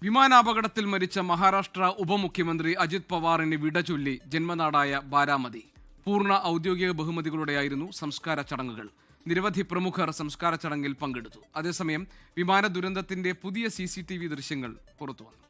വിമാനാപകടത്തിൽ മരിച്ച മഹാരാഷ്ട്ര ഉപമുഖ്യമന്ത്രി അജിത് പവാറിന് വിടചൊല്ലി ജന്മനാടായ ബാരാമതി. പൂർണ്ണ ഔദ്യോഗിക ബഹുമതികളോടെയായിരുന്നു സംസ്കാര ചടങ്ങുകൾ. നിരവധി പ്രമുഖർ സംസ്കാര ചടങ്ങിൽ പങ്കെടുത്തു. അതേസമയം വിമാന ദുരന്തത്തിന്റെ പുതിയ CCTV ദൃശ്യങ്ങൾ പുറത്തുവന്നു.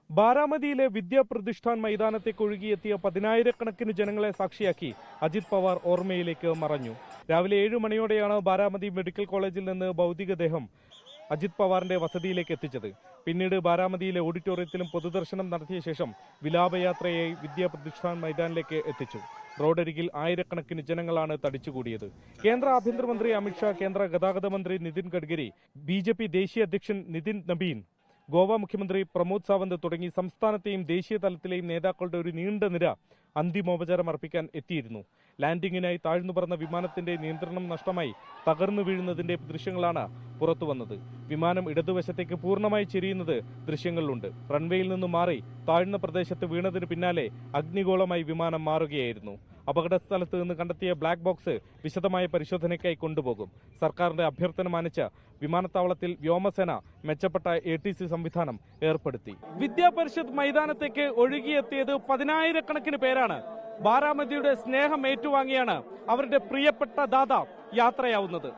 ബാരാമതിയിലെ വിദ്യാപ്രതിഷ്ഠാൻ മൈതാനത്തേക്ക് ഒഴുകിയെത്തിയ 10,000-കണക്കിന് ജനങ്ങളെ സാക്ഷിയാക്കി അജിത് പവാർ ഓർമ്മയിലേക്ക് മറഞ്ഞു. രാവിലെ 7 മണിയോടെയാണ് ബാരാമതി മെഡിക്കൽ കോളേജിൽ നിന്ന് ഭൗതികദേഹം അജിത് പവാറിന്റെ വസതിയിലേക്ക് എത്തിച്ചത്. പിന്നീട് ബാരാമതിയിലെ ഓഡിറ്റോറിയത്തിലും പൊതുദർശനം നടത്തിയ ശേഷം വിലാപയാത്രയായി വിദ്യാപ്രതിഷ്ഠാൻ മൈതാനിലേക്ക് എത്തിച്ചു. റോഡരികിൽ ആയിരക്കണക്കിന് ജനങ്ങളാണ് തടിച്ചുകൂടിയത്. കേന്ദ്ര ആഭ്യന്തരമന്ത്രി അമിത്ഷാ, കേന്ദ്ര ഗതാഗത മന്ത്രി നിതിൻ ഗഡ്കരി, BJP ദേശീയ അധ്യക്ഷൻ നിതിൻ നബീൻ, ഗോവ മുഖ്യമന്ത്രി പ്രമോദ് സാവന്ത് തുടങ്ങി സംസ്ഥാനത്തെയും ദേശീയ തലത്തിലെയും നേതാക്കളുടെ ഒരു നീണ്ട നിര അന്തിമോപചാരം അർപ്പിക്കാൻ എത്തിയിരുന്നു. ലാൻഡിങ്ങിനായി താഴ്ന്നു പറന്ന വിമാനത്തിന്റെ നിയന്ത്രണം നഷ്ടമായി തകർന്നു വീഴുന്നതിന്റെ ദൃശ്യങ്ങളാണ് പുറത്തു വന്നത്. വിമാനം ഇടതുവശത്തേക്ക് പൂർണ്ണമായി ചെരിയുന്നത് ദൃശ്യങ്ങളിലുണ്ട്. റൺവേയിൽ നിന്നും മാറി താഴ്ന്ന പ്രദേശത്ത് വീണതിന് പിന്നാലെ അഗ്നിഗോളമായി വിമാനം മാറുകയായിരുന്നു. അപകട സ്ഥലത്ത് നിന്ന് കണ്ടെത്തിയ ബ്ലാക്ക് ബോക്സ് വിശദമായ പരിശോധനയ്ക്കായി കൊണ്ടുപോകും. സർക്കാരിന്റെ അഭ്യർത്ഥന മാനിച്ച വിമാനത്താവളത്തിൽ വ്യോമസേന മെച്ചപ്പെട്ട ATC സംവിധാനം ഏർപ്പെടുത്തി. വിദ്യാപരിഷത്ത് മൈതാനത്തേക്ക് ഒഴുകിയെത്തിയത് 10,000-കണക്കിന് പേരാണ്. ബാരാമതിയുടെ സ്നേഹം ഏറ്റുവാങ്ങിയാണ് അവരുടെ പ്രിയപ്പെട്ട ദാദ യാത്രയാവുന്നത്.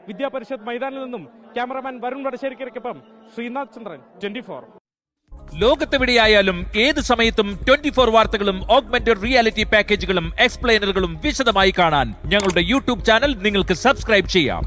വിദ്യാപരിഷത്ത് മൈതാനിൽ നിന്നും ക്യാമറമാൻ വരുൺ വടശ്ശേരിക്കൊപ്പം ശ്രീനാഥ് ചന്ദ്രൻ, 24. ലോകത്തെവിടെയായാലും ഏത് സമയത്തും 24 വാർത്തകളും ഓഗ്മെന്റഡ് റിയാലിറ്റി പാക്കേജുകളും എക്സ്പ്ലെയിനറുകളും വിശദമായി കാണാൻ ഞങ്ങളുടെ YouTube ചാനൽ നിങ്ങൾക്ക് സബ്സ്ക്രൈബ് ചെയ്യാം.